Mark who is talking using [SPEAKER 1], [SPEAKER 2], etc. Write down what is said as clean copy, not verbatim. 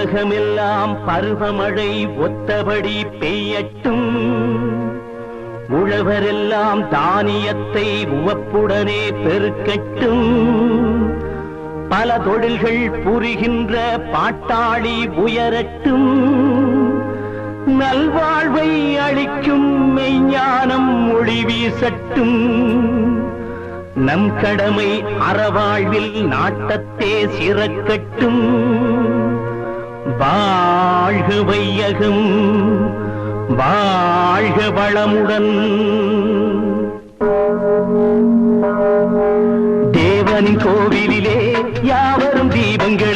[SPEAKER 1] உலகமெல்லாம் பருவமழை ஒத்தபடி பெய்யட்டும். உழவரெல்லாம் தானியத்தை உவப்புடனே பெருக்கட்டும். பல தொழில்கள் புரிகின்ற பாட்டாளி உயரட்டும். நல்வாழ்வை அளிக்கும் மெய்ஞானம் ஒளி வீசட்டும். நம் கடமை அறவாழ்வில் நாட்டத்தே சிறக்கட்டும். வாழ்க வையகம், வாழ்க வளமுடன். தேவனின் கோவிலிலே யாவரும் தீபங்கள்